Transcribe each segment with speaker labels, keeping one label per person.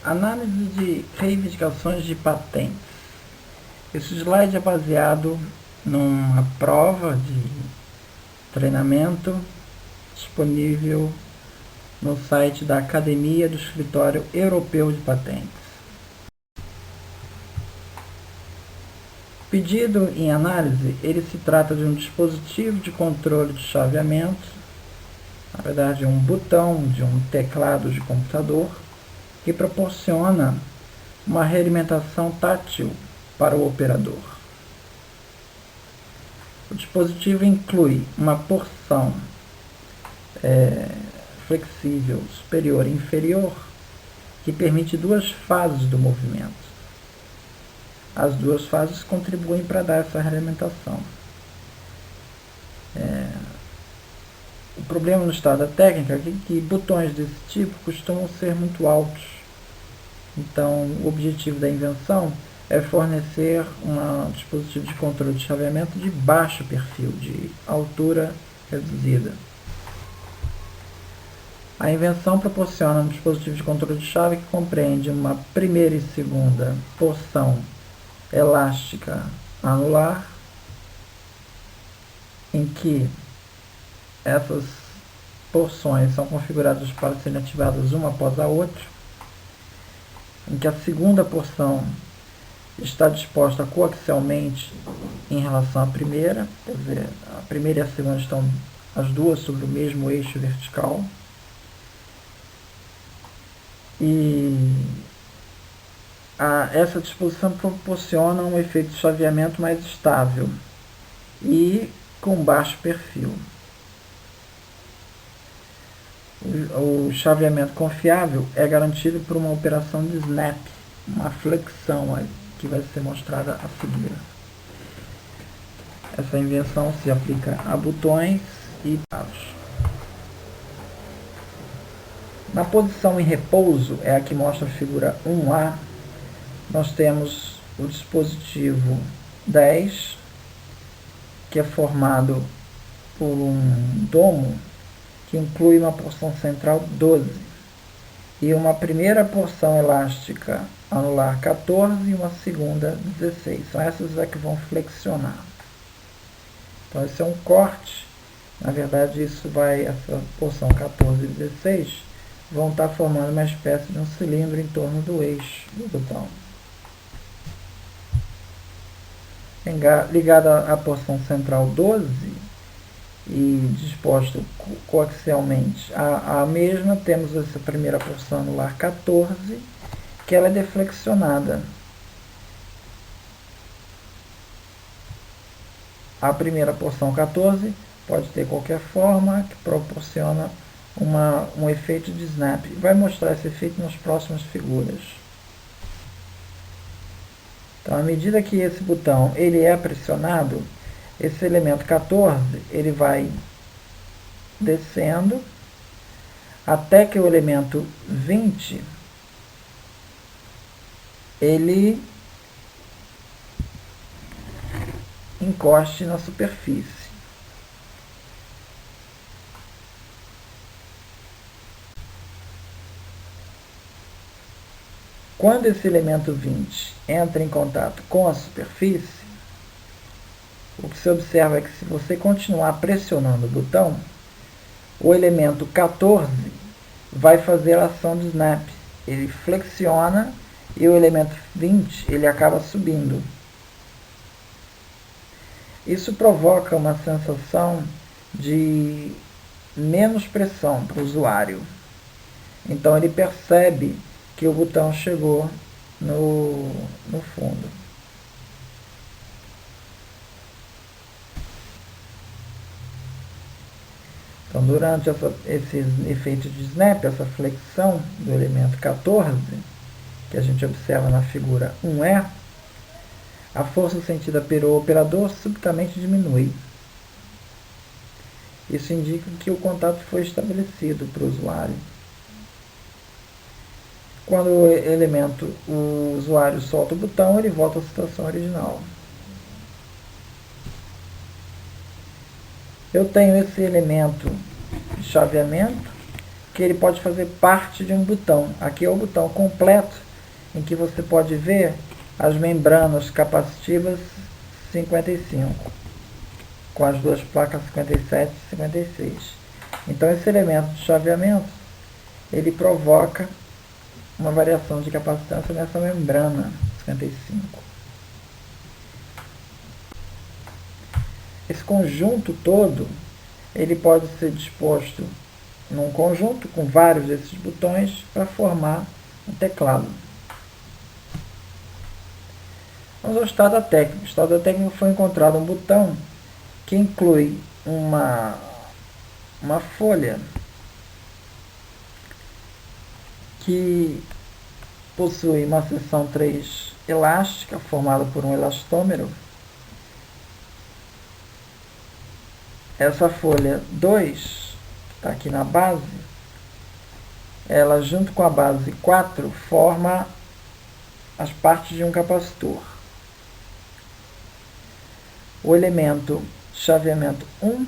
Speaker 1: Análise de reivindicações de patentes. Esse slide é baseado numa prova de treinamento disponível no site da Academia do Escritório Europeu de Patentes. Pedido em análise, ele se trata de um dispositivo de controle de chaveamento, na verdade um botão de um teclado de computador, que proporciona uma realimentação tátil para o operador. O dispositivo inclui uma porção flexível superior e inferior que permite duas fases do movimento. As duas fases contribuem para dar essa realimentação. O problema no estado da técnica é que botões desse tipo costumam ser muito altos. Então, o objetivo da invenção é fornecer um dispositivo de controle de chaveamento de baixo perfil, de altura reduzida. A invenção proporciona um dispositivo de controle de chave que compreende uma primeira e segunda porção elástica anular, em que essas porções são configuradas para serem ativadas uma após a outra, em que a segunda porção está disposta coaxialmente em relação à primeira, quer dizer, a primeira e a segunda estão as duas sobre o mesmo eixo vertical, e essa disposição proporciona um efeito de chaveamento mais estável e com baixo perfil. O chaveamento confiável é garantido por uma operação de snap, uma flexão que vai ser mostrada a seguir. Essa invenção se aplica a botões e teclados. Na posição em repouso, é a que mostra a figura 1A, nós temos o dispositivo 10, que é formado por um domo que inclui uma porção central 12 e uma primeira porção elástica anular 14 e uma segunda 16. São essas que vão flexionar. Então esse é um corte. Na verdade, essa porção 14 e 16 vão estar formando uma espécie de um cilindro em torno do eixo do botão. Ligada à porção central 12 e disposto coaxialmente a mesma, temos essa primeira porção anular 14, que ela é deflexionada. A primeira porção 14 pode ter qualquer forma que proporciona um efeito de snap. Vai mostrar esse efeito nas próximas figuras. Então, à medida que esse botão ele é pressionado, esse elemento 14 ele vai descendo até que o elemento 20 ele encoste na superfície. Quando esse elemento 20 entra em contato com a superfície, o que se observa é que se você continuar pressionando o botão, o elemento 14 vai fazer a ação de snap. Ele flexiona e o elemento 20 ele acaba subindo. Isso provoca uma sensação de menos pressão para o usuário. Então ele percebe que o botão chegou no fundo. Então, durante esse efeito de snap, essa flexão do elemento 14, que a gente observa na figura 1E, a força sentida pelo operador subitamente diminui. Isso indica que o contato foi estabelecido para o usuário. Quando o usuário solta o botão, ele volta à situação original. Eu tenho esse elemento de chaveamento que ele pode fazer parte de um botão. Aqui é o botão completo, em que você pode ver as membranas capacitivas 55, com as duas placas 57 e 56. Então esse elemento de chaveamento, ele provoca uma variação de capacitância nessa membrana 55. Esse conjunto todo, ele pode ser disposto num conjunto com vários desses botões para formar um teclado. Vamos ao estado técnico. No estado técnico foi encontrado um botão que inclui uma folha que possui uma seção 3 elástica, formada por um elastômero. Essa folha 2, que está aqui na base, ela junto com a base 4 forma as partes de um capacitor. O elemento chaveamento 1,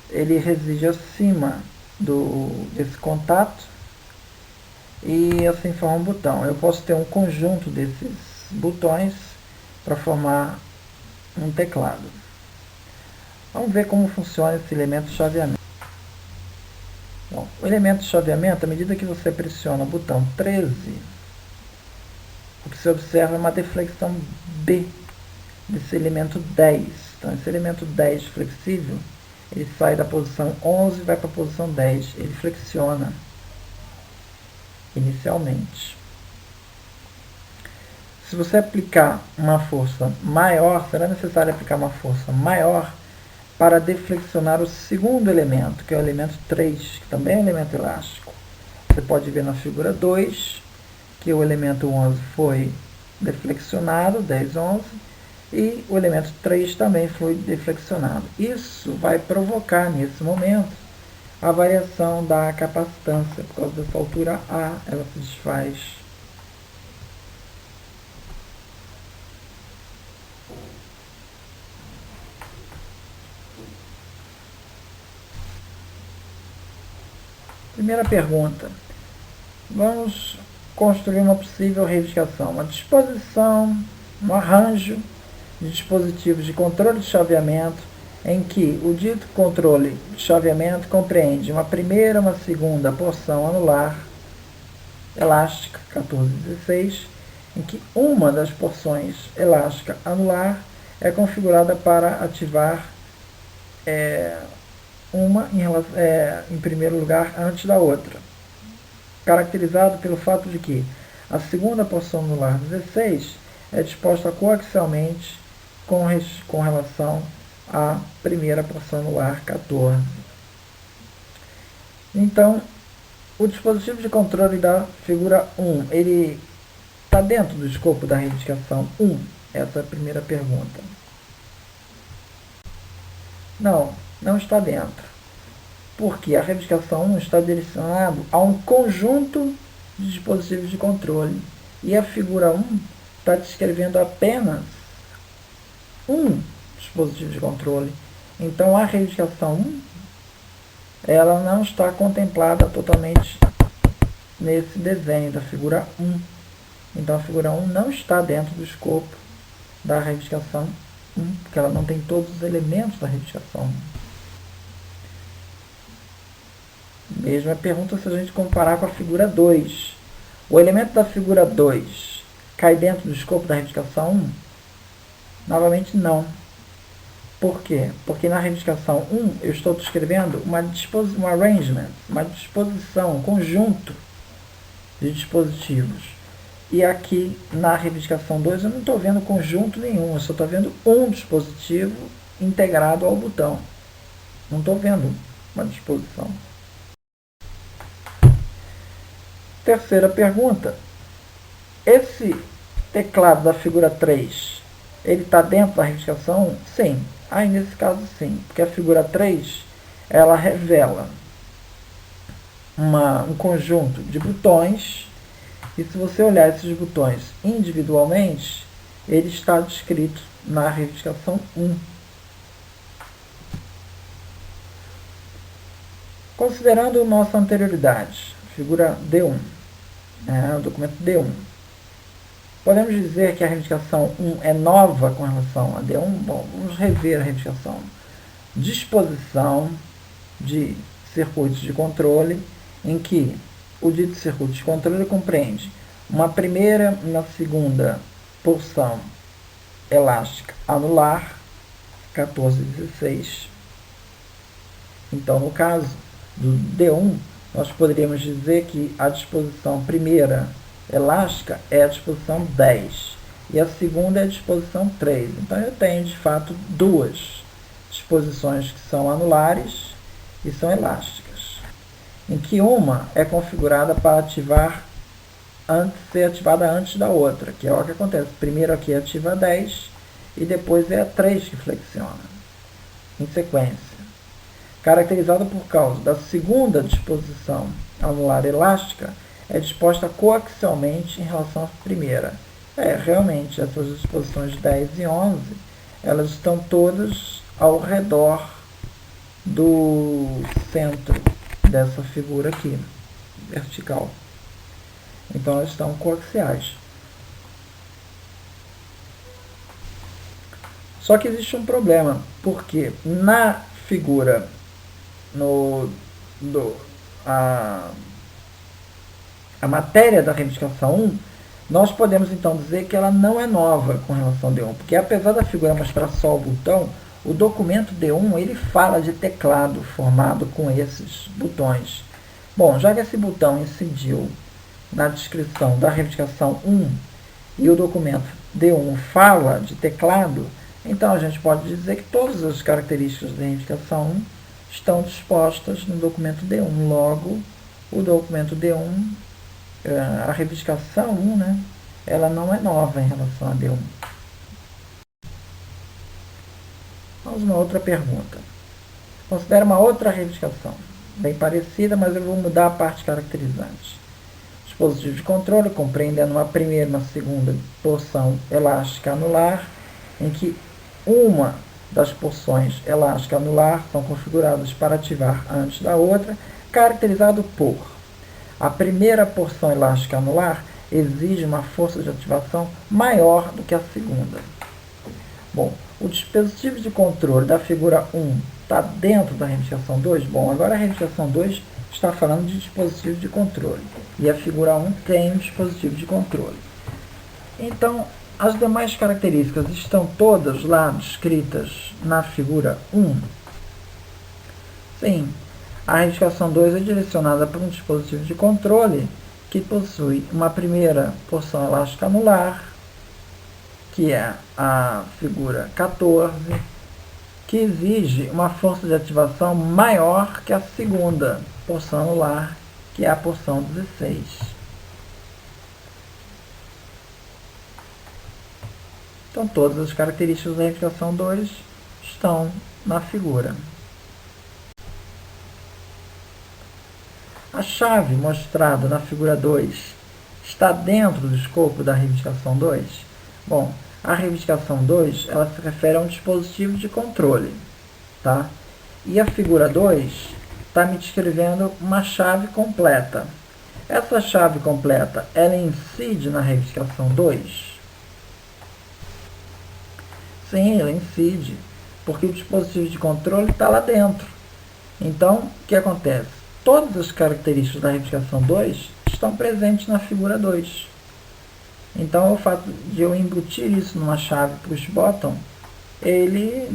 Speaker 1: ele reside acima desse contato e assim forma um botão. Eu posso ter um conjunto desses botões para formar um teclado. Vamos ver como funciona esse elemento de chaveamento. Bom, o elemento de chaveamento, à medida que você pressiona o botão 13, o que se observa é uma deflexão B desse elemento 10. Então, esse elemento 10 flexível, ele sai da posição 11 e vai para a posição 10. Ele flexiona inicialmente. Se você aplicar uma força maior, será necessário aplicar uma força maior para deflexionar o segundo elemento, que é o elemento 3, que também é um elemento elástico. Você pode ver na figura 2 que o elemento 11 foi deflexionado, 10, 11, e o elemento 3 também foi deflexionado. Isso vai provocar, nesse momento, a variação da capacitância. Por causa dessa altura A, ela se desfaz. Primeira pergunta. Vamos construir uma possível reivindicação. Uma disposição, um arranjo de dispositivos de controle de chaveamento em que o dito controle de chaveamento compreende uma primeira e uma segunda porção anular elástica, 14 e 16, em que uma das porções elástica anular é configurada para ativar uma em primeiro lugar antes da outra, caracterizado pelo fato de que a segunda porção anular 16 é disposta coaxialmente com relação à primeira porção anular 14. Então, o dispositivo de controle da figura 1, ele está dentro do escopo da reivindicação 1? Essa é a primeira pergunta. Não está dentro, porque a reivindicação 1 está direcionada a um conjunto de dispositivos de controle, e a figura 1 está descrevendo apenas um dispositivo de controle. Então, a reivindicação 1, ela não está contemplada totalmente nesse desenho da figura 1. Então, a figura 1 não está dentro do escopo da reivindicação 1, porque ela não tem todos os elementos da reivindicação 1. Mesma pergunta se a gente comparar com a figura 2. O elemento da figura 2 cai dentro do escopo da reivindicação 1? Novamente não. Por quê? Porque na reivindicação 1 eu estou descrevendo um arrangement, uma disposição, um conjunto de dispositivos. E aqui na reivindicação 2 eu não estou vendo conjunto nenhum, eu só estou vendo um dispositivo integrado ao botão. Não estou vendo uma disposição. Terceira pergunta. Esse teclado da figura 3, ele está dentro da reivindicação 1? Sim. Aí nesse caso sim, porque a figura 3, ela revela um conjunto de botões, e se você olhar esses botões individualmente, ele está descrito na reivindicação 1. Considerando nossa anterioridade, figura D1, o documento D1, podemos dizer que a reivindicação 1 é nova com relação a D1? Bom, vamos rever a reivindicação. Disposição de circuitos de controle, em que o dito circuito de controle compreende uma primeira e uma segunda porção elástica anular, 14 e 16. Então, no caso do D1, nós poderíamos dizer que a disposição primeira elástica é a disposição 10 e a segunda é a disposição 3. Então, eu tenho, de fato, duas disposições que são anulares e são elásticas, em que uma é configurada para ser ativada antes da outra, que é o que acontece. Primeiro aqui ativa a 10 e depois é a 3 que flexiona, em sequência. Caracterizada por causa da segunda disposição anular elástica, é disposta coaxialmente em relação à primeira. Realmente, essas disposições 10 e 11, elas estão todas ao redor do centro dessa figura aqui, vertical. Então, elas estão coaxiais. Só que existe um problema, porque na figura, a matéria da reivindicação 1, nós podemos então dizer que ela não é nova com relação ao D1, porque apesar da figura mostrar só o botão, o documento D1 ele fala de teclado formado com esses botões. Bom, já que esse botão incidiu na descrição da reivindicação 1 e o documento D1 fala de teclado, então a gente pode dizer que todas as características da reivindicação 1 estão dispostas no documento D1. Logo, o documento D1, a reivindicação 1, ela não é nova em relação a D1. Vamos a uma outra pergunta. Considera uma outra reivindicação, bem parecida, mas eu vou mudar a parte caracterizante. Dispositivo de controle, compreendendo uma primeira e uma segunda porção elástica anular, em que uma das porções elástica anular são configuradas para ativar antes da outra, caracterizado por: a primeira porção elástica anular exige uma força de ativação maior do que a segunda. Bom, o dispositivo de controle da figura 1 está dentro da reivindicação 2? Bom, agora a reivindicação 2 está falando de dispositivo de controle, e a figura 1 tem um dispositivo de controle. Então, as demais características estão todas lá descritas na figura 1? Sim, a reivindicação 2 é direcionada para um dispositivo de controle que possui uma primeira porção elástica anular, que é a figura 14, que exige uma força de ativação maior que a segunda porção anular, que é a porção 16. Então, todas as características da reivindicação 2 estão na figura. A chave mostrada na figura 2 está dentro do escopo da reivindicação 2? Bom, a reivindicação 2 ela se refere a um dispositivo de controle, tá? E a figura 2 está me descrevendo uma chave completa. Essa chave completa, ela incide na reivindicação 2? Sim, ela incide, porque o dispositivo de controle está lá dentro. Então, o que acontece? Todas as características da reivindicação 2 estão presentes na figura 2. Então, o fato de eu embutir isso numa chave push button, ele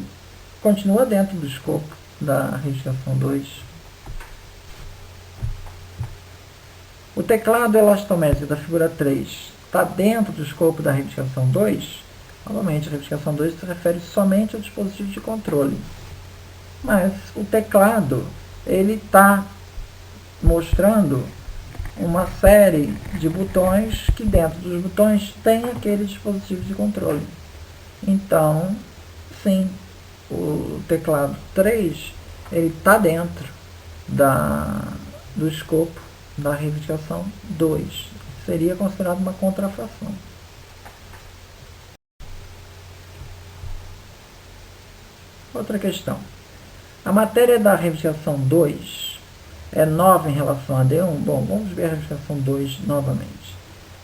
Speaker 1: continua dentro do escopo da reivindicação 2. O teclado elastométrico da figura 3 está dentro do escopo da reivindicação 2? Novamente, a reivindicação 2 se refere somente ao dispositivo de controle. Mas o teclado, ele está mostrando uma série de botões que dentro dos botões tem aquele dispositivo de controle. Então, sim, o teclado 3 ele está dentro do escopo da reivindicação 2. Seria considerado uma contrafação. Outra questão. A matéria da reivindicação 2 é nova em relação a D1? Bom, vamos ver a ramificação 2 novamente.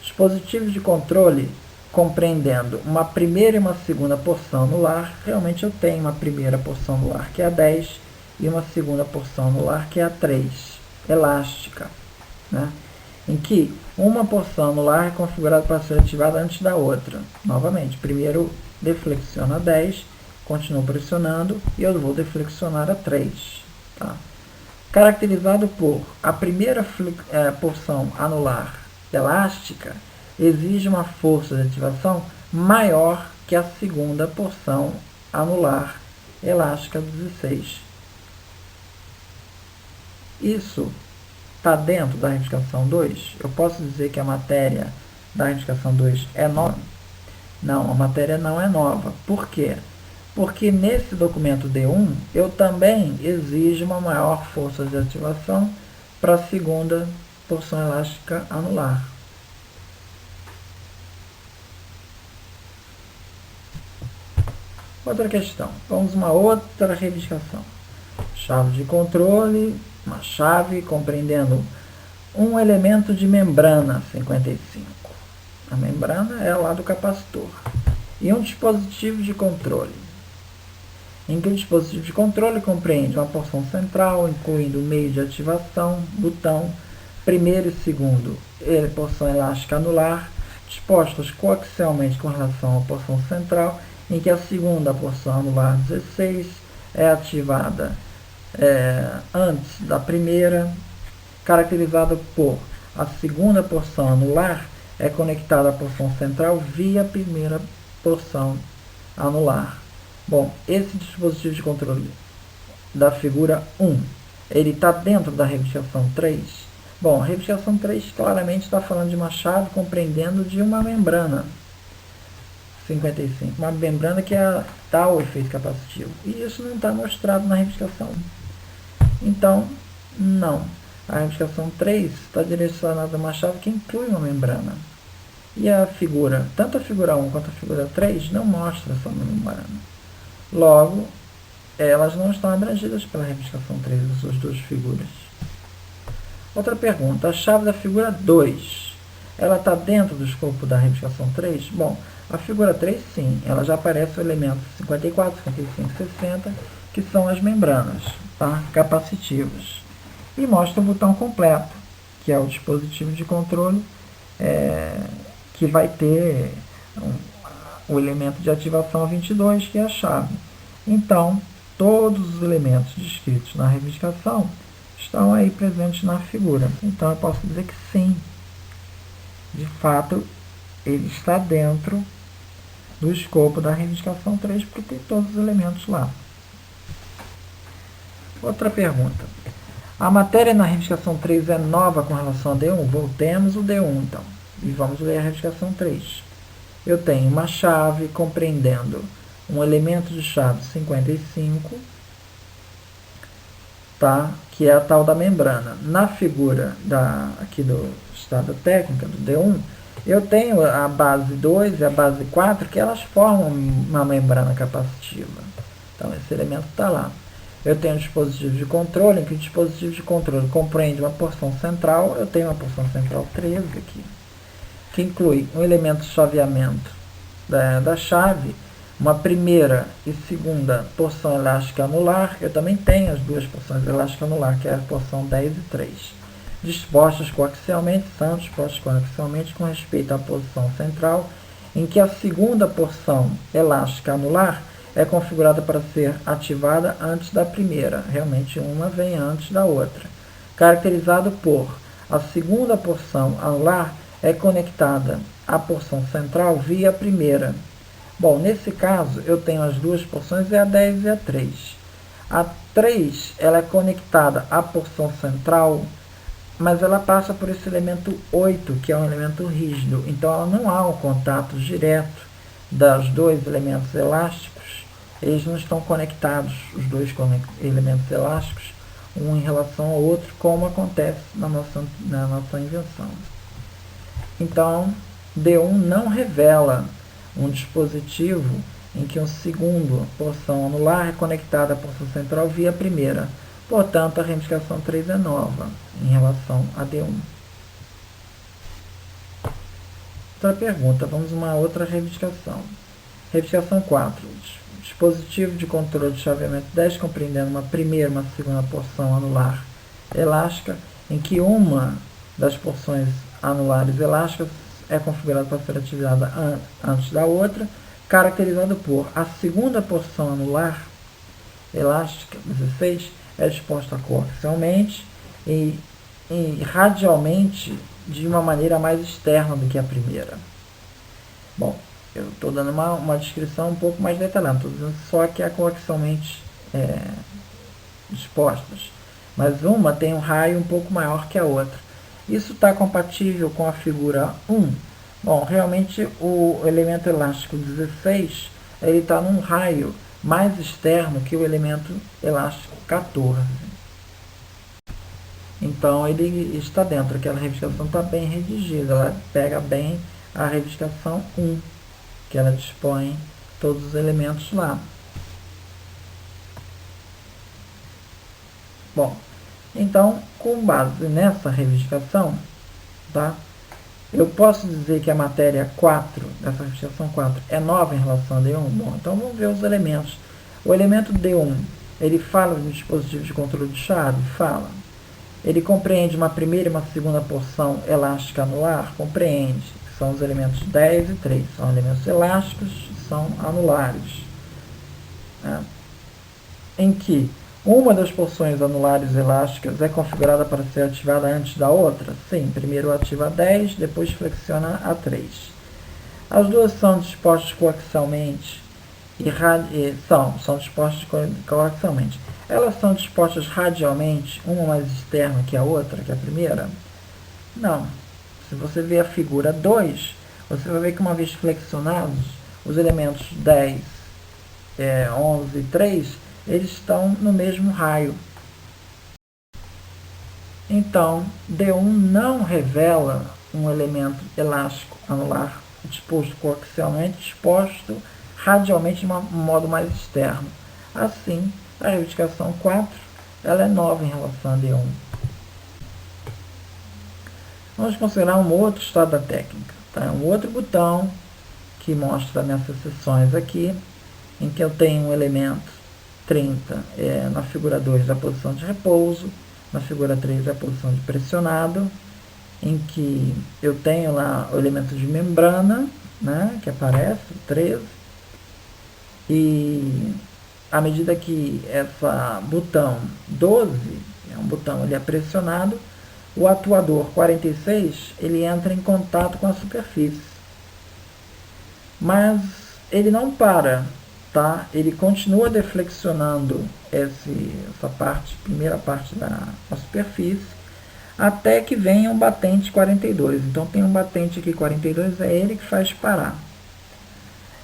Speaker 1: Dispositivos de controle compreendendo uma primeira e uma segunda porção anular. Realmente eu tenho uma primeira porção anular que é a 10 e uma segunda porção anular que é a 3, elástica, né? Em que uma porção anular é configurada para ser ativada antes da outra. Novamente, primeiro deflexiona a 10, continuo pressionando e eu vou deflexionar a 3. Tá? Caracterizado por a primeira porção anular elástica exige uma força de ativação maior que a segunda porção anular elástica 16. Isso está dentro da ramificação 2? Eu posso dizer que a matéria da ramificação 2 é nova? Não, a matéria não é nova. Por quê? Porque nesse documento D1 eu também exijo uma maior força de ativação para a segunda porção elástica anular. Outra questão. Vamos a uma outra reivindicação. Chave de controle, uma chave compreendendo um elemento de membrana 55. A membrana é lá do capacitor. E um dispositivo de controle, em que o dispositivo de controle compreende uma porção central, incluindo o meio de ativação, botão, primeiro e segundo, porção elástica anular, dispostos coaxialmente com relação à porção central, em que a segunda porção anular 16 é ativada antes da primeira, caracterizada por a segunda porção anular é conectada à porção central via a primeira porção anular. Bom, esse dispositivo de controle da figura 1, ele está dentro da reivindicação 3? Bom, a reivindicação 3 claramente está falando de uma chave compreendendo de uma membrana 55, uma membrana que dá o efeito capacitivo. E isso não está mostrado na reivindicação. Então, não. A reivindicação 3 está direcionada a uma chave que inclui uma membrana. E a figura, tanto a figura 1 quanto a figura 3, não mostra essa membrana. Logo, elas não estão abrangidas pela reivindicação 3, essas duas figuras. Outra pergunta, a chave da figura 2, ela está dentro do escopo da reivindicação 3? Bom, a figura 3, sim, ela já aparece o elemento 54, 55 e 60, que são as membranas, tá? Capacitivas. E mostra o botão completo, que é o dispositivo de controle que vai ter o elemento de ativação 22, que é a chave. Então, todos os elementos descritos na reivindicação estão aí presentes na figura. Então, eu posso dizer que sim, de fato, ele está dentro do escopo da reivindicação 3, porque tem todos os elementos lá. Outra pergunta. A matéria na reivindicação 3 é nova com relação a D1? Voltemos o D1, então, e vamos ler a reivindicação 3. Eu tenho uma chave compreendendo um elemento de chave 55, tá? Que é a tal da membrana. Na figura aqui do estado técnica, do D1, eu tenho a base 2 e a base 4, que elas formam uma membrana capacitiva. Então, esse elemento está lá. Eu tenho um dispositivo de controle, em que o dispositivo de controle compreende uma porção central. Eu tenho uma porção central 13 aqui, que inclui um elemento de chaveamento da chave, uma primeira e segunda porção elástica anular. Eu também tenho as duas porções elásticas anular, que é a porção 10 e 3. Dispostas coaxialmente, são dispostas coaxialmente com respeito à posição central, em que a segunda porção elástica anular é configurada para ser ativada antes da primeira. Realmente uma vem antes da outra. Caracterizado por a segunda porção anular é conectada à porção central via a primeira. Bom, nesse caso eu tenho as duas porções, é a 10 e a 3. A 3 ela é conectada à porção central, mas ela passa por esse elemento 8, que é um elemento rígido. Então ela não há um contato direto dos dois elementos elásticos. Eles não estão conectados, os dois elementos elásticos, um em relação ao outro, como acontece na nossa invenção. Então, D1 não revela um dispositivo em que uma segunda porção anular é conectada à porção central via a primeira. Portanto, a reivindicação 3 é nova em relação a D1. Outra pergunta, vamos a uma outra reivindicação. Reivindicação 4. Dispositivo de controle de chaveamento 10 compreendendo uma primeira e uma segunda porção anular elástica, em que uma das porções anulares elásticas é configurada para ser ativada antes da outra, caracterizado por a segunda porção anular elástica, 16, é disposta coaxialmente e radialmente de uma maneira mais externa do que a primeira. Bom, eu estou dando uma descrição um pouco mais detalhada, estou dizendo só que é coaxialmente dispostas, mas uma tem um raio um pouco maior que a outra. Isso está compatível com a figura 1? Bom, realmente o elemento elástico 16 ele está num raio mais externo que o elemento elástico 14. Então ele está dentro, aquela reivindicação está bem redigida, ela pega bem a reivindicação 1, que ela dispõe todos os elementos lá. Bom, então, com base nessa reivindicação, tá, eu posso dizer que a matéria 4, dessa reivindicação 4, é nova em relação a D1? Bom, então vamos ver os elementos. O elemento D1, ele fala de dispositivo de controle de chave? Fala. Ele compreende uma primeira e uma segunda porção elástica anular? Compreende. São os elementos 10 e 3. São elementos elásticos, são anulares. Né? Em que uma das porções anulares elásticas é configurada para ser ativada antes da outra? Sim, primeiro ativa a 10, depois flexiona a 3. As duas são dispostas coaxialmente são dispostas coaxialmente. Elas são dispostas radialmente, uma mais externa que a outra, que a primeira? Não. Se você ver a figura 2, você vai ver que uma vez flexionados, os elementos 10, 11 e 3, eles estão no mesmo raio. Então, D1 não revela um elemento elástico anular disposto coaxialmente, disposto radialmente de um modo mais externo. Assim, a reivindicação 4 ela é nova em relação a D1. Vamos considerar um outro estado da técnica. Tá? Um outro botão que mostra nessas seções aqui, em que eu tenho um elemento 30 na figura 2 a posição de repouso, na figura 3 a posição de pressionado, em que eu tenho lá o elemento de membrana, né, que aparece, 13, e à medida que esse botão 12, é um botão, ele é pressionado, o atuador 46 ele entra em contato com a superfície. Mas ele não para, tá? Ele continua deflexionando essa parte, primeira parte da superfície, até que venha um batente 42. Então tem um batente aqui 42, é ele que faz parar.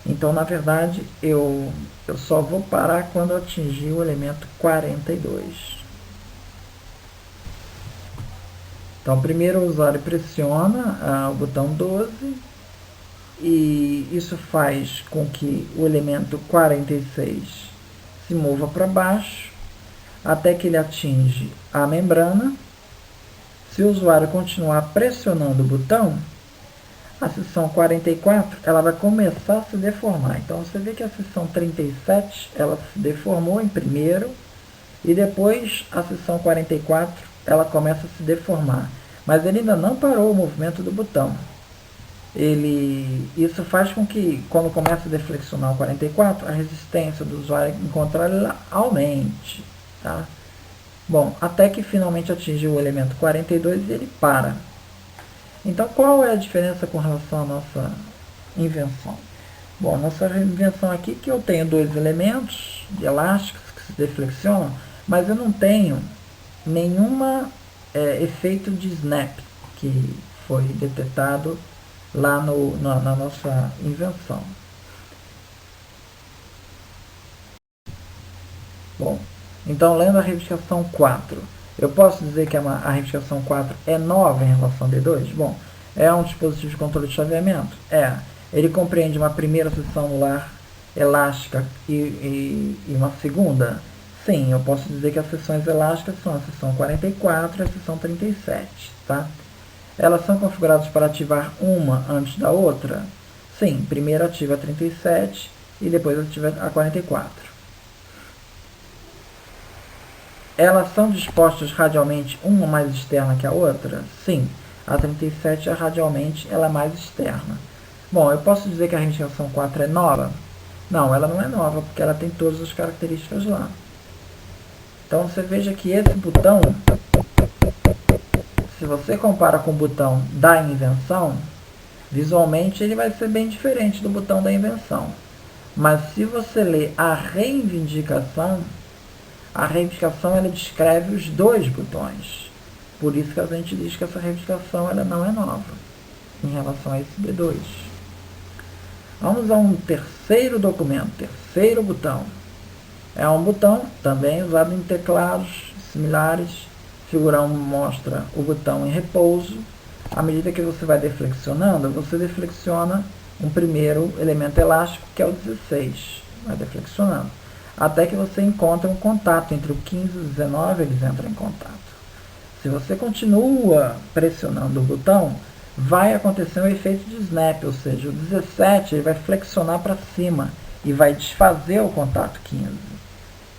Speaker 1: Então, na verdade, eu só vou parar quando eu atingir o elemento 42. Então, primeiro o usuário pressiona o botão 12 e isso faz com que o elemento 46 se mova para baixo até que ele atinge a membrana. Se o usuário continuar pressionando o botão, a seção 44 ela vai começar a se deformar. Então você vê que a seção 37 ela se deformou em primeiro e depois a seção 44 ela começa a se deformar. Mas ele ainda não parou o movimento do botão. Isso faz com que quando começa a deflexionar o 44, a resistência do usuário encontrar ela aumente. Tá? Bom, até que finalmente atinge o elemento 42 e ele para. Então, qual é a diferença com relação à nossa invenção? Bom, nossa invenção aqui é que eu tenho dois elementos elásticos que se deflexionam, mas eu não tenho nenhum efeito de snap que foi detectado lá na nossa invenção. Bom, então, lendo a reivindicação 4, eu posso dizer que a reivindicação 4 é nova em relação a D2? Bom, é um dispositivo de controle de chaveamento? É. Ele compreende uma primeira seção anular elástica e uma segunda? Sim, eu posso dizer que as seções elásticas são a seção 44 e a seção 37, tá? Elas são configuradas para ativar uma antes da outra? Sim, primeiro ativa a 37 e depois ativa a 44. Elas são dispostas radialmente uma mais externa que a outra? Sim, a 37 radialmente ela é mais externa. Bom, eu posso dizer que a reivindicação 4 é nova? Não, ela não é nova, porque ela tem todas as características lá. Então você veja que esse botão, se você compara com o botão da invenção, visualmente ele vai ser bem diferente do botão da invenção. Mas se você ler a reivindicação ela descreve os dois botões. Por isso que a gente diz que essa reivindicação ela não é nova em relação a esse B2. Vamos a um terceiro documento, terceiro botão. É um botão também usado em teclados similares. Figura 1 mostra o botão em repouso. À medida que você vai deflexionando, você deflexiona um primeiro elemento elástico, que é o 16. Vai deflexionando. Até que você encontra um contato entre o 15 e o 19, eles entram em contato. Se você continua pressionando o botão, vai acontecer um efeito de snap, ou seja, o 17 ele vai flexionar para cima e vai desfazer o contato 15.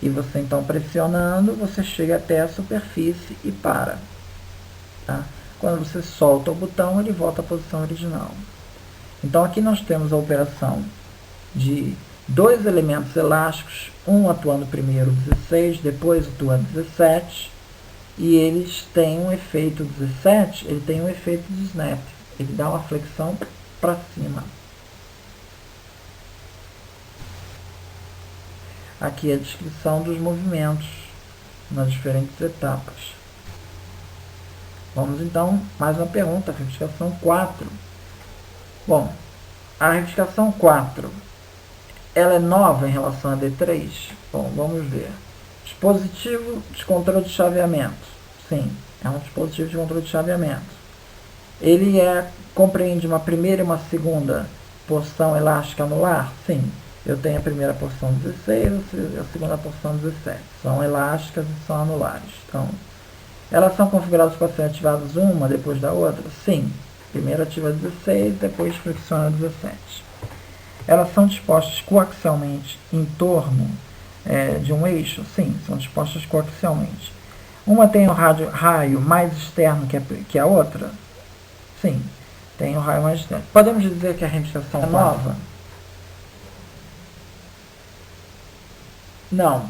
Speaker 1: E você então pressionando, você chega até a superfície e para. Tá? Quando você solta o botão, ele volta à posição original. Então aqui nós temos a operação de dois elementos elásticos, um atuando primeiro 16, depois atua 17, e eles têm um efeito 17, ele tem um efeito de snap, ele dá uma flexão para cima. Aqui é a descrição dos movimentos nas diferentes etapas. Vamos então, mais uma pergunta, a reivindicação 4. Bom, a reivindicação 4, ela é nova em relação a D3? Bom, vamos ver. Dispositivo de controle de chaveamento. Sim, é um dispositivo de controle de chaveamento. Ele compreende uma primeira e uma segunda porção elástica anular? Sim. Eu tenho a primeira porção 16 e a segunda porção 17. São elásticas e são anulares. Então, elas são configuradas para serem ativadas uma depois da outra? Sim. Primeiro ativa 16, depois flexiona 17. Elas são dispostas coaxialmente em torno de um eixo? Sim, são dispostas coaxialmente. Uma tem um raio mais externo que a outra? Sim, tem um raio mais externo. Podemos dizer que a reivindicação é nova? Não.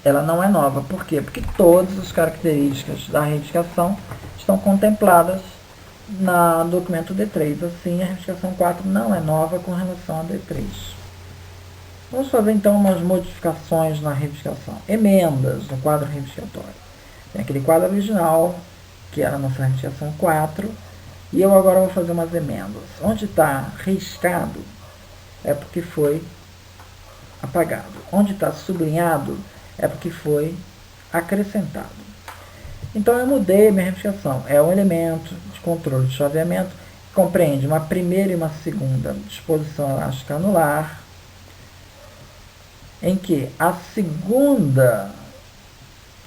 Speaker 1: Ela não é nova. Por quê? Porque todas as características da reivindicação estão contempladas no documento D3. Assim, a reivindicação 4 não é nova com relação a D3. Vamos fazer então umas modificações na reivindicação. Emendas no quadro reivindicatório. Tem aquele quadro original, que era a nossa reivindicação 4, e eu agora vou fazer umas emendas. Onde está riscado é porque foi apagado. Onde está sublinhado é porque foi acrescentado. Então eu mudei minha reivindicação. É um elemento de controle de chaveamento que compreende uma primeira e uma segunda disposição elástica anular, em que a segunda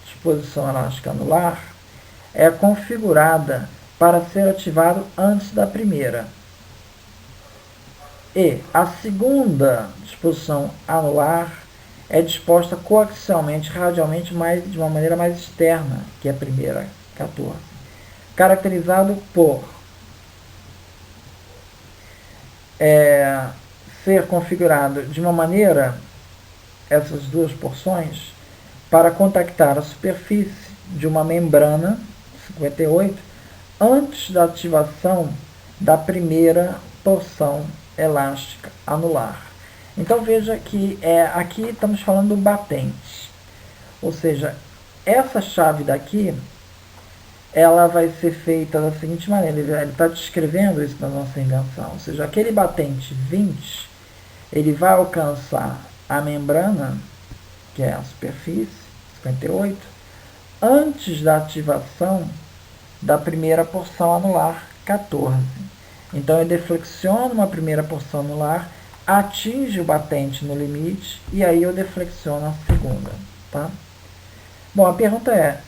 Speaker 1: disposição elástica anular é configurada para ser ativado antes da primeira. E a segunda disposição anular é disposta coaxialmente, radialmente, de uma maneira mais externa que a primeira, 14. Caracterizado por ser configurado de uma maneira, essas duas porções, para contactar a superfície de uma membrana, 58, antes da ativação da primeira porção elástica anular. Então veja que aqui estamos falando do batente, ou seja, essa chave daqui, ela vai ser feita da seguinte maneira, ele está descrevendo isso na nossa invenção, ou seja, aquele batente 20, ele vai alcançar a membrana, que é a superfície, 58, antes da ativação da primeira porção anular, 14. Então ele deflexiona uma primeira porção anular atinge o batente no limite, e aí eu deflexiono a segunda, tá? Bom, a pergunta é,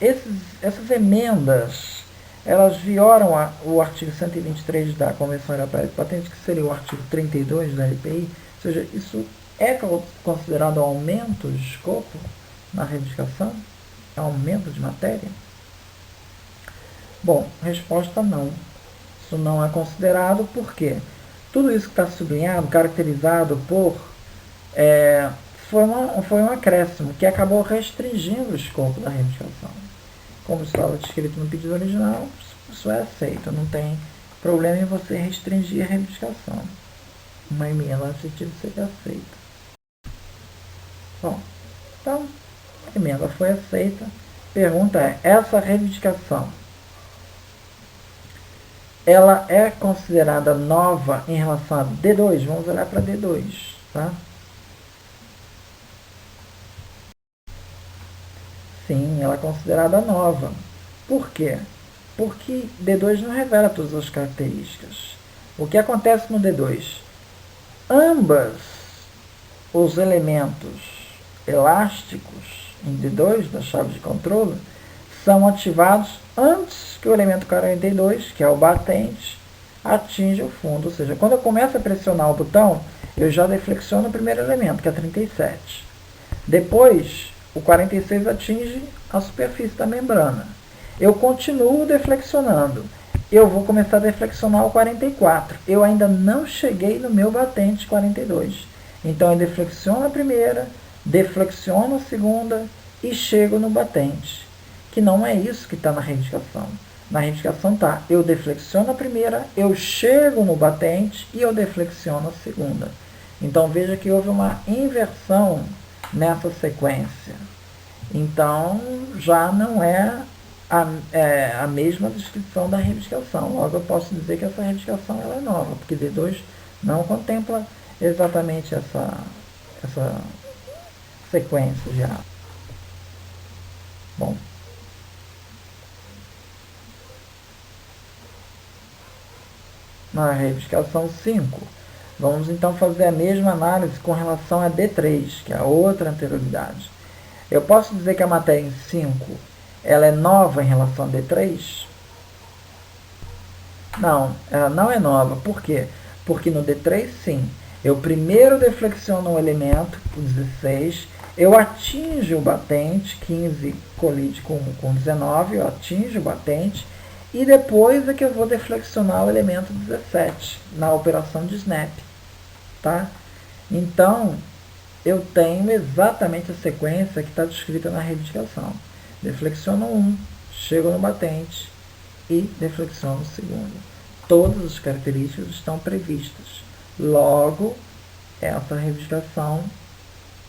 Speaker 1: essas emendas, elas violam o artigo 123 da Convenção Europeia de Patentes, que seria o artigo 32 da LPI, ou seja, isso é considerado aumento de escopo na reivindicação? Aumento de matéria? Bom, resposta não. Isso não é considerado porque tudo isso que está sublinhado, caracterizado por, foi um acréscimo que acabou restringindo o escopo da reivindicação. Como estava descrito no pedido original, isso é aceito, não tem problema em você restringir a reivindicação. Uma emenda nesse sentido seria aceita. Bom, então, a emenda foi aceita. Pergunta é, essa reivindicação, ela é considerada nova em relação a D2? Vamos olhar para D2, tá? Sim, ela é considerada nova. Por quê? Porque D2 não revela todas as características. O que acontece no D2? Ambas os elementos elásticos em D2, da chave de controle, são ativados antes que o elemento 42, que é o batente, atinja o fundo. Ou seja, quando eu começo a pressionar o botão, eu já deflexiono o primeiro elemento, que é 37. Depois, o 46 atinge a superfície da membrana. Eu continuo deflexionando. Eu vou começar a deflexionar o 44. Eu ainda não cheguei no meu batente 42. Então, eu deflexiono a primeira, deflexiono a segunda e chego no batente. Que não é isso que está na reivindicação. Na reivindicação está, eu deflexiono a primeira, eu chego no batente e eu deflexiono a segunda. Então, veja que houve uma inversão nessa sequência. Então, já não é a mesma descrição da reivindicação. Logo, eu posso dizer que essa reivindicação ela é nova, porque D2 não contempla exatamente essa sequência já. Bom. Na reivindicação 5, vamos então fazer a mesma análise com relação a D3, que é a outra anterioridade. Eu posso dizer que a matéria em 5 ela é nova em relação a D3? Não, ela não é nova. Por quê? Porque no D3, sim, eu primeiro deflexiono o elemento, o 16, eu atinjo o batente, 15 colide com 19, eu atinjo o batente, e depois é que eu vou deflexionar o elemento 17, na operação de snap. Tá? Então, eu tenho exatamente a sequência que está descrita na reivindicação. Deflexiono 1, chego no batente e deflexiono o segundo. Todas as características estão previstas. Logo, essa reivindicação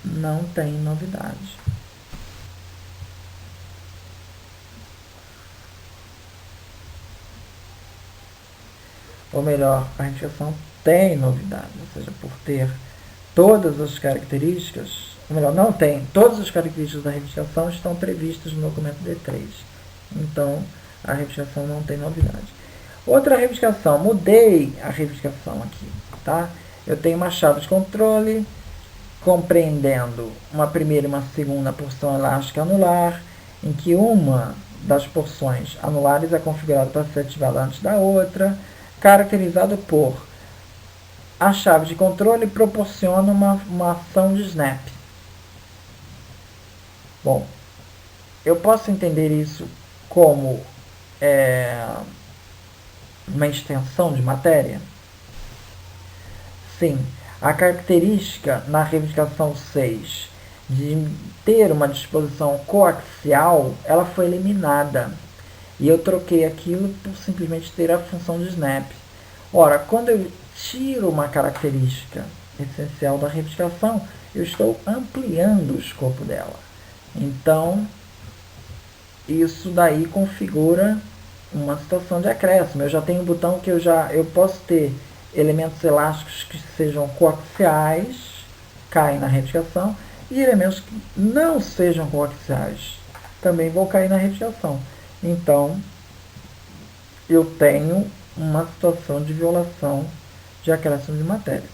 Speaker 1: não tem novidade. Ou melhor, a reivindicação tem novidade, ou seja, por ter todas as características, ou melhor, não tem, todas as características da reivindicação estão previstas no documento D3. Então, a reivindicação não tem novidade. Outra reivindicação, mudei a reivindicação aqui, tá? Eu tenho uma chave de controle, compreendendo uma primeira e uma segunda porção elástica anular, em que uma das porções anulares é configurada para ser ativada antes da outra, caracterizado por a chave de controle proporciona uma ação de snap. Bom, eu posso entender isso como uma extensão de matéria? Sim, a característica na reivindicação 6 de ter uma disposição coaxial, ela foi eliminada. E eu troquei aquilo por simplesmente ter a função de snap. Ora, quando eu tiro uma característica essencial da reivindicação, eu estou ampliando o escopo dela. Então, isso daí configura uma situação de acréscimo. Eu já tenho um botão que eu posso ter elementos elásticos que sejam coaxiais, caem na reivindicação, e elementos que não sejam coaxiais também vão cair na reivindicação. Então, eu tenho uma situação de violação de acréscimo de matéria.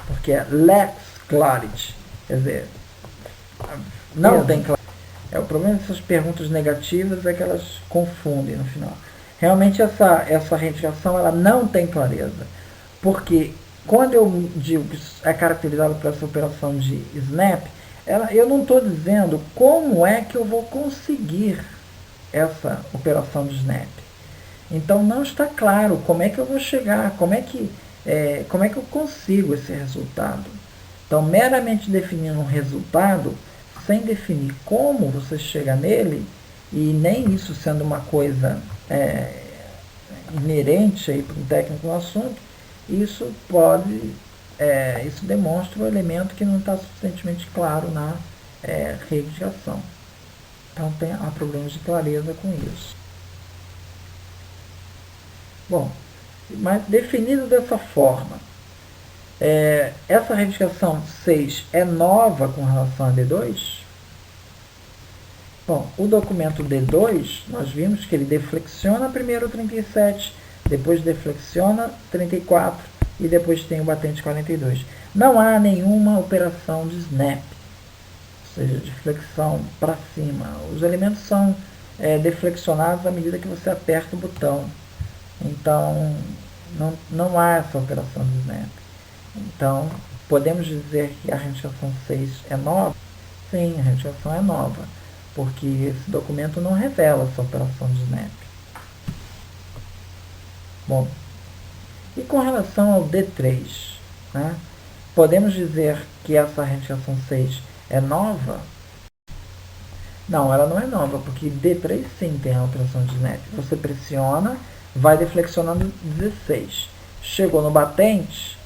Speaker 1: porque é lacks clarity, quer dizer, não tem clareza. O problema dessas perguntas negativas é que elas confundem no final. Realmente essa retificação ela não tem clareza, porque quando eu digo que é caracterizado por essa operação de snap, eu não estou dizendo como é que eu vou conseguir essa operação de snap. Então não está claro como é que eu vou chegar, como é que eu consigo esse resultado. Então, meramente definindo um resultado, sem definir como você chega nele, e nem isso sendo uma coisa inerente para um técnico no assunto, isso demonstra um elemento que não está suficientemente claro na reivindicação. Então há problemas de clareza com isso. Bom, mas definido dessa forma, essa reivindicação 6 é nova com relação a D2? Bom, o documento D2, nós vimos que ele deflexiona primeiro o 37, depois deflexiona 34 e depois tem o batente 42. Não há nenhuma operação de snap, ou seja, de flexão para cima. Os elementos são deflexionados à medida que você aperta o botão. Então, não há essa operação de snap. Então, podemos dizer que a reivindicação 6 é nova? Sim, a reivindicação é nova, porque esse documento não revela essa operação de snap. Bom, e com relação ao D3, né, podemos dizer que essa reivindicação 6 é nova? Não, ela não é nova, porque D3 sim tem a operação de snap. Você pressiona, vai deflexionando 16. Chegou no batente,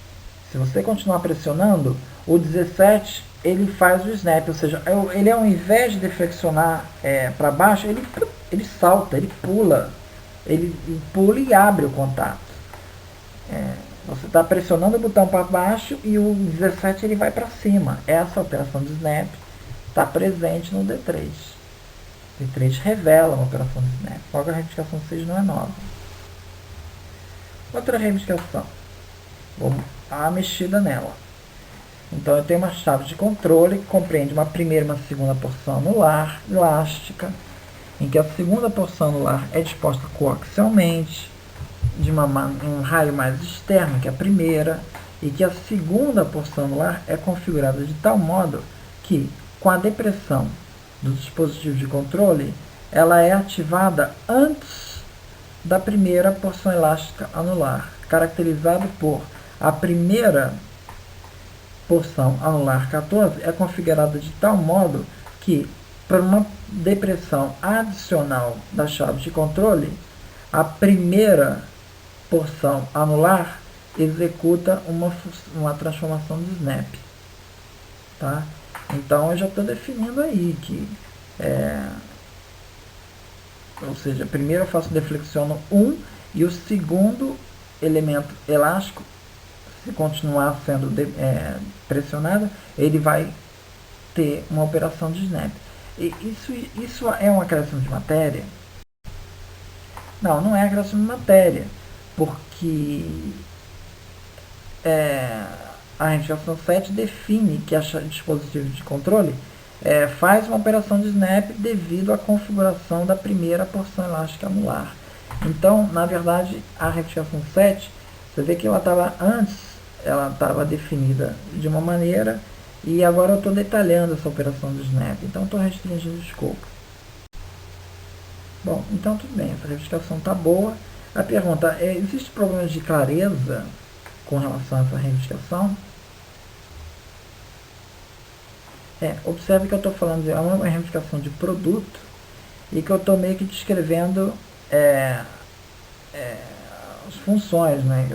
Speaker 1: se você continuar pressionando, o 17 ele faz o snap, ou seja, ele ao invés de deflexionar para baixo, ele salta, ele pula e abre o contato. Você está pressionando o botão para baixo e o 17 ele vai para cima. Essa operação de snap está presente no D3. D3 revela uma operação de snap, logo a reivindicação 6 não é nova. Outra reivindicação, vamos dar uma mexida nela. Então eu tenho uma chave de controle que compreende uma primeira e uma segunda porção anular elástica, em que a segunda porção anular é disposta coaxialmente, de um raio mais externo que a primeira, e que a segunda porção anular é configurada de tal modo que, com a depressão do dispositivo de controle, ela é ativada antes da primeira porção elástica anular, caracterizado por a primeira porção anular 14 é configurada de tal modo que, por uma depressão adicional da chave de controle, a primeira porção anular executa uma transformação de snap. Tá? Então eu já estou definindo aí que ou seja, primeiro eu faço deflexiono 1 e o segundo elemento elástico, se continuar sendo pressionado, ele vai ter uma operação de snap. E isso é um acréscimo de matéria? Não, não é acréscimo de matéria, porque a reivindicação 7 define que o dispositivo de controle faz uma operação de snap devido à configuração da primeira porção elástica anular. Então, na verdade, a reivindicação 7, você vê que ela estava definida de uma maneira e agora eu estou detalhando essa operação de snap. Então, estou restringindo o escopo. Bom, então tudo bem, essa reivindicação está boa. A pergunta é, existe problemas de clareza com relação a essa reivindicação? Observe que eu estou falando de uma reivindicação de produto e que eu estou meio que descrevendo as funções, né?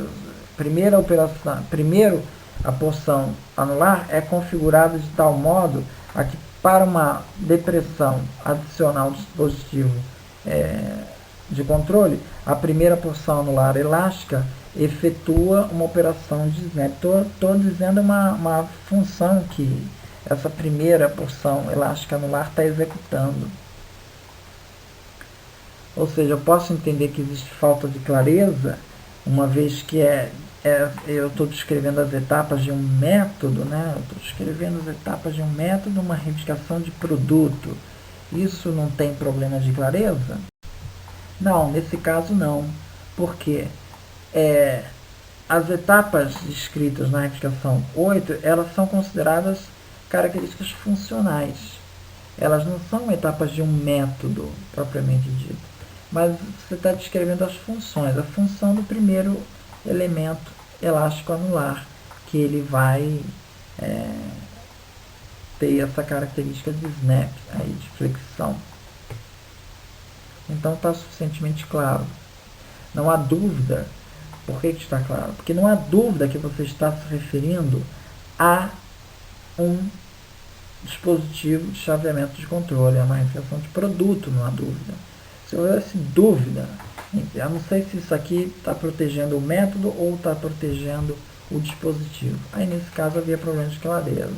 Speaker 1: Primeiro, a porção anular é configurada de tal modo a que, para uma depressão adicional do dispositivo de controle, a primeira porção anular elástica efetua uma operação de snap. Estou dizendo uma função que essa primeira porção elástica anular está executando. Ou seja, eu posso entender que existe falta de clareza, uma vez que eu estou descrevendo as etapas de um método, né? Eu estou descrevendo as etapas de um método, uma reivindicação de produto. Isso não tem problema de clareza? Não, nesse caso não. Porque as etapas descritas na reivindicação 8, elas são consideradas características funcionais. Elas não são etapas de um método propriamente dito, mas você está descrevendo as funções, a função do primeiro elemento elástico anular, que ele vai ter essa característica de snap, aí, de flexão. Então está suficientemente claro. Não há dúvida. Por que está claro? Porque não há dúvida que você está se referindo a um dispositivo de chaveamento de controle, é uma reivindicação de produto, não há dúvida. Se houvesse dúvida, eu não sei se isso aqui está protegendo o método ou está protegendo o dispositivo. Aí nesse caso havia problema de clareza.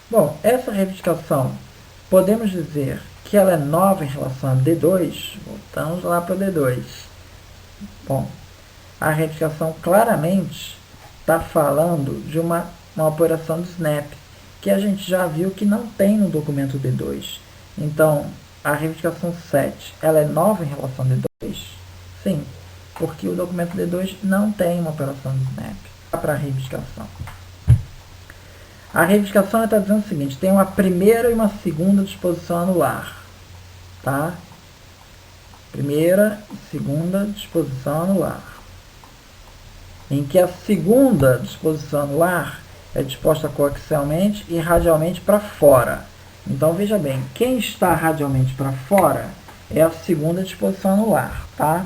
Speaker 1: Bom, essa reivindicação, podemos dizer que ela é nova em relação a D2. Voltamos lá para o D2. Bom, a reivindicação claramente está falando de uma operação de snap, que a gente já viu que não tem no documento D2. Então, a reivindicação 7, ela é nova em relação a D2? Sim, porque o documento D2 não tem uma operação de snap para a reivindicação. A reivindicação está dizendo o seguinte, tem uma primeira e uma segunda disposição anular. Tá? Primeira e segunda disposição anular. Em que a segunda disposição anular é disposta coaxialmente e radialmente para fora. Então, veja bem, quem está radialmente para fora é a segunda disposição anular, tá?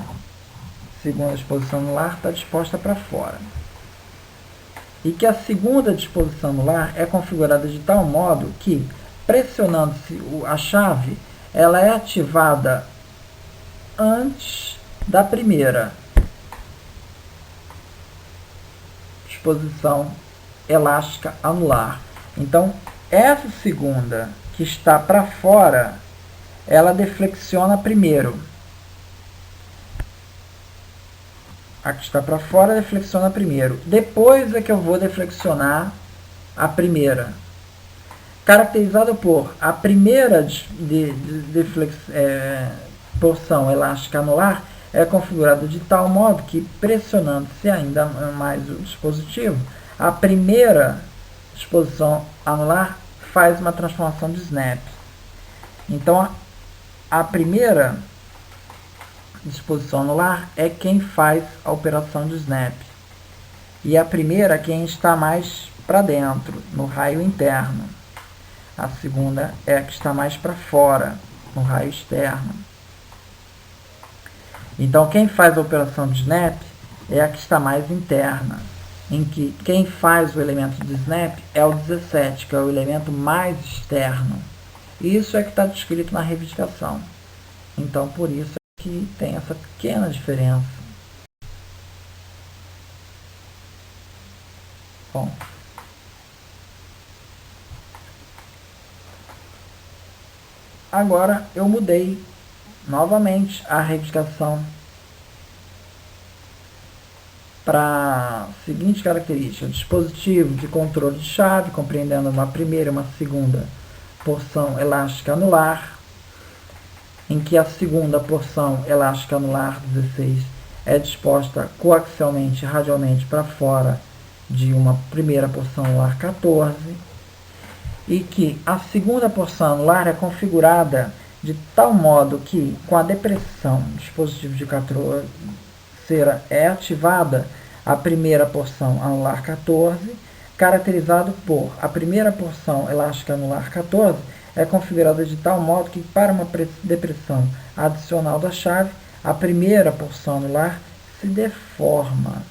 Speaker 1: Segunda disposição anular está disposta para fora. E que a segunda disposição anular é configurada de tal modo que, pressionando-se a chave, ela é ativada antes da primeira disposição elástica anular. Então, essa segunda que está para fora, ela deflexiona primeiro. A que está para fora deflexiona primeiro. Depois é que eu vou deflexionar a primeira. Caracterizado por a primeira porção elástica anular é configurada de tal modo que, pressionando-se ainda mais o dispositivo, a primeira disposição anular faz uma transformação de snap. Então, a primeira disposição anular é quem faz a operação de snap. E a primeira é quem está mais para dentro, no raio interno. A segunda é a que está mais para fora, no raio externo. Então, quem faz a operação de snap é a que está mais interna, em que quem faz o elemento de snap é o 17, que é o elemento mais externo. Isso é que está descrito na reivindicação. Então, por isso é que tem essa pequena diferença. Bom. Agora eu mudei novamente a reivindicação para a seguinte característica: dispositivo de controle de chave, compreendendo uma primeira e uma segunda porção elástica anular, em que a segunda porção elástica anular 16 é disposta coaxialmente e radialmente para fora de uma primeira porção anular 14, e que a segunda porção anular é configurada de tal modo que, com a depressão do dispositivo de catroceira, é ativada a primeira porção anular 14, caracterizado por a primeira porção elástica anular 14 é configurada de tal modo que, para uma depressão adicional da chave, a primeira porção anular se deforma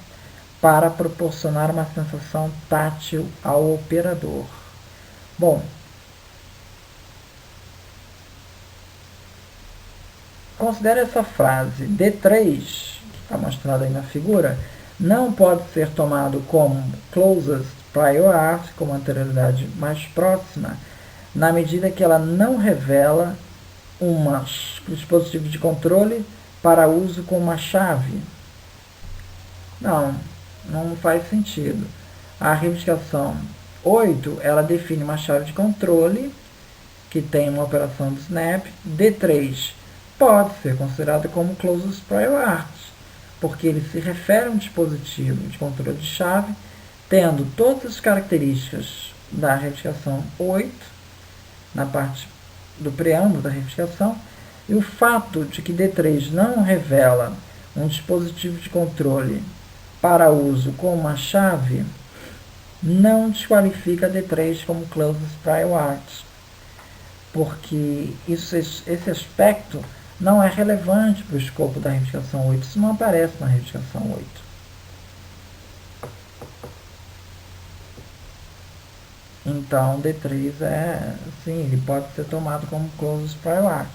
Speaker 1: para proporcionar uma sensação tátil ao operador. Bom, considere essa frase: D3, que está mostrada aí na figura, não pode ser tomado como closest prior art, como anterioridade mais próxima, na medida que ela não revela um dispositivo de controle para uso com uma chave. Não faz sentido. A reivindicação 8, ela define uma chave de controle que tem uma operação de snap. D3 pode ser considerado como closest prior art, porque ele se refere a um dispositivo de controle de chave, tendo todas as características da reivindicação 8, na parte do preâmbulo da reivindicação, e o fato de que D3 não revela um dispositivo de controle para uso com uma chave não desqualifica D3 como closest prior art, porque esse aspecto não é relevante para o escopo da reivindicação 8, isso não aparece na reivindicação 8. Então, D3 sim, ele pode ser tomado como closest prior art.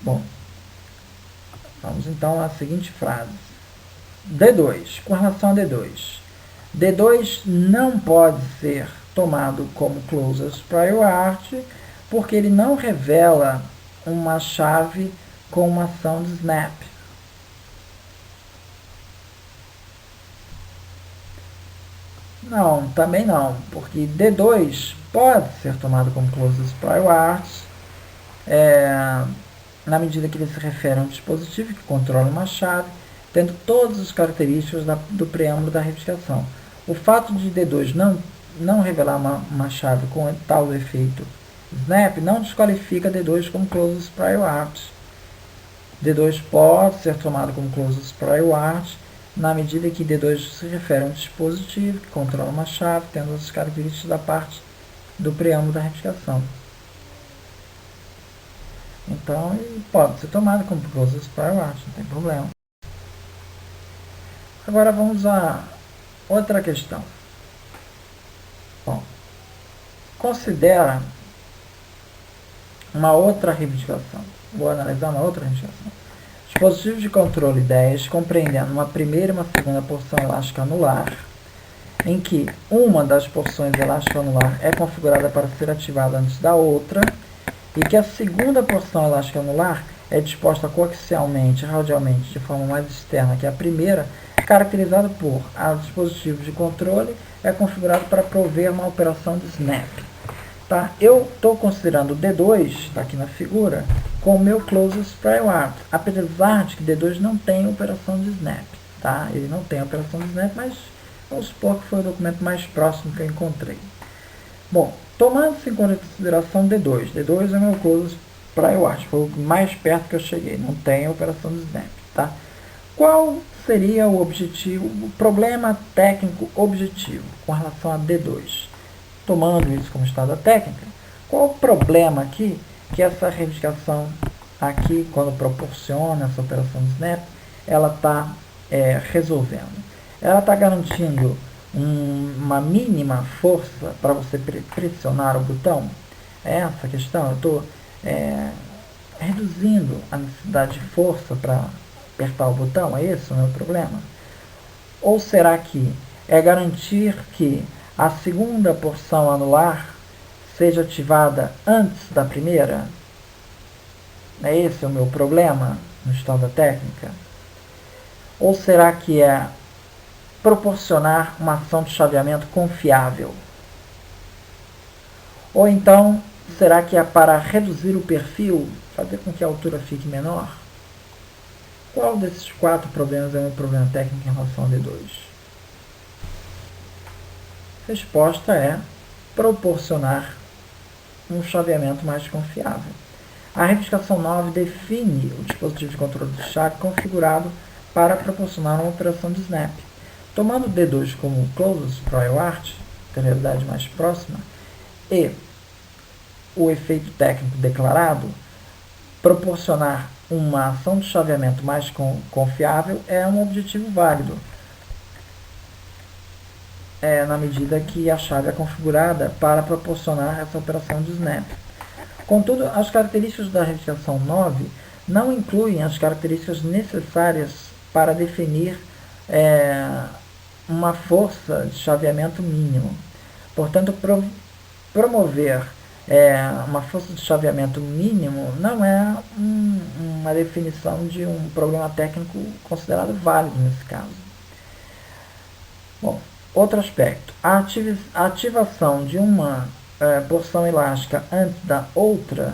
Speaker 1: Bom, vamos então à seguinte frase. D2, com relação a D2. D2 não pode ser tomado como closest prior art porque ele não revela uma chave com uma ação de snap. Não, também não, porque D2 pode ser tomado como closest prior art na medida que ele se refere a um dispositivo que controla uma chave, tendo todas as características do preâmbulo da reivindicação. O fato de D2 não revelar uma chave com tal efeito snap não desqualifica D2 como closest prior art. D2 pode ser tomado como closest prior art na medida que D2 se refere a um dispositivo que controla uma chave, tendo as características da parte do preâmbulo da reivindicação. Então, ele pode ser tomado como closest prior art, não tem problema. Agora vamos a outra questão. Bom, considera uma outra reivindicação. Vou analisar uma outra reivindicação. Dispositivos de controle 10 compreendendo uma primeira e uma segunda porção elástica anular, em que uma das porções elástica anular é configurada para ser ativada antes da outra, e que a segunda porção elástica anular é disposta coaxialmente e radialmente de forma mais externa que a primeira, caracterizado por a dispositivo de controle é configurado para prover uma operação de snap. Tá? Eu estou considerando o D2, está aqui na figura, como meu closest prior art, apesar de que D2 não tem operação de snap. Tá? Ele não tem operação de snap, mas vamos supor que foi o documento mais próximo que eu encontrei. Bom, tomando-se em consideração D2, D2 é meu closest prior art, foi o mais perto que eu cheguei, não tem operação de snap. Tá? Qual seria o objetivo, o problema técnico objetivo com relação a D2? Tomando isso como estado da técnica, qual o problema aqui que essa reivindicação aqui, quando proporciona essa operação de snap, ela está resolvendo? Ela está garantindo uma mínima força para você pressionar o botão? É essa a questão? Eu estou reduzindo a necessidade de força para apertar o botão? É esse o meu problema? Ou será que é garantir que a segunda porção anular seja ativada antes da primeira? É esse o meu problema no estado da técnica? Ou será que é proporcionar uma ação de chaveamento confiável? Ou então, será que é para reduzir o perfil, fazer com que a altura fique menor? Qual desses 4 problemas é o meu problema técnico em relação ao D2? Resposta é proporcionar um chaveamento mais confiável. A reivindicação 9 define o dispositivo de controle de chave configurado para proporcionar uma operação de snap. Tomando o D2 como closest prior art, que é a realidade mais próxima, e o efeito técnico declarado, proporcionar uma ação de chaveamento mais confiável é um objetivo válido, na medida que a chave é configurada para proporcionar essa operação de snap. Contudo, as características da reivindicação 9 não incluem as características necessárias para definir uma força de chaveamento mínimo. Portanto, promover Uma força de chaveamento mínimo não é uma definição de um problema técnico considerado válido nesse caso. Bom, outro aspecto. A ativação de uma porção elástica antes da outra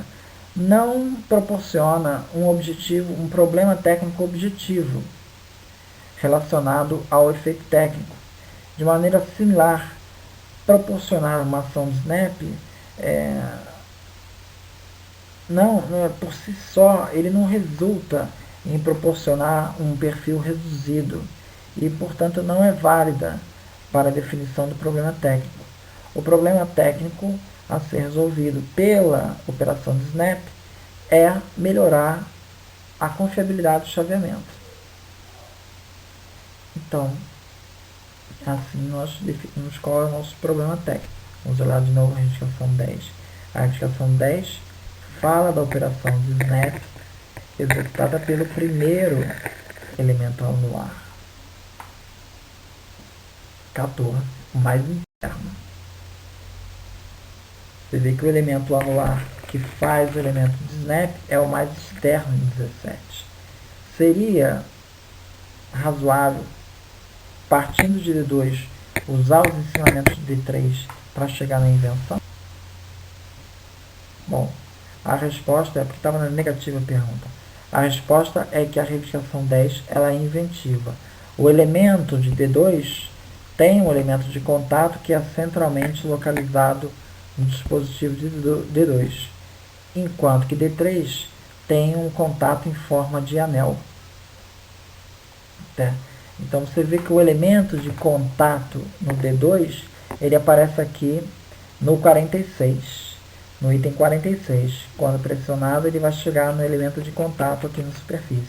Speaker 1: não proporciona um problema técnico objetivo relacionado ao efeito técnico. De maneira similar, proporcionar uma ação de snap por si só ele não resulta em proporcionar um perfil reduzido e, portanto, não é válida para a definição do problema técnico. O problema técnico a ser resolvido pela operação de snap é melhorar a confiabilidade do chaveamento. Então, assim nós definimos qual é o nosso problema técnico. Vamos olhar de novo a reivindicação 10. A reivindicação 10 fala da operação de snap executada pelo primeiro elemento anular. 14. O mais interno. Você vê que o elemento anular que faz o elemento de snap é o mais externo em 17. Seria razoável, partindo de D2, usar os ensinamentos de D3 para chegar na invenção? Bom, a resposta é porque estava na negativa a pergunta. A resposta é que a reivindicação 10 ela é inventiva. O elemento de D2 tem um elemento de contato que é centralmente localizado no dispositivo de D2, enquanto que D3 tem um contato em forma de anel. Então você vê que o elemento de contato no D2 ele aparece aqui no 46, no item 46. Quando pressionado ele vai chegar no elemento de contato aqui na superfície.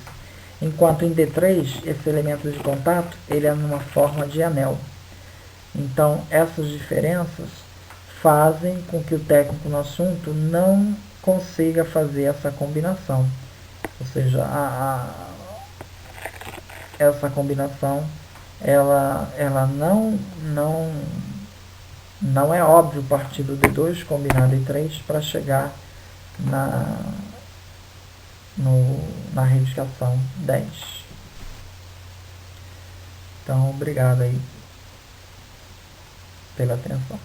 Speaker 1: Enquanto em D3 esse elemento de contato ele é numa forma de anel. Então essas diferenças fazem com que o técnico no assunto não consiga fazer essa combinação. Ou seja, essa combinação ela não é óbvio partir do D2 combinar D3 para chegar na reivindicação 10. Então, obrigado aí pela atenção.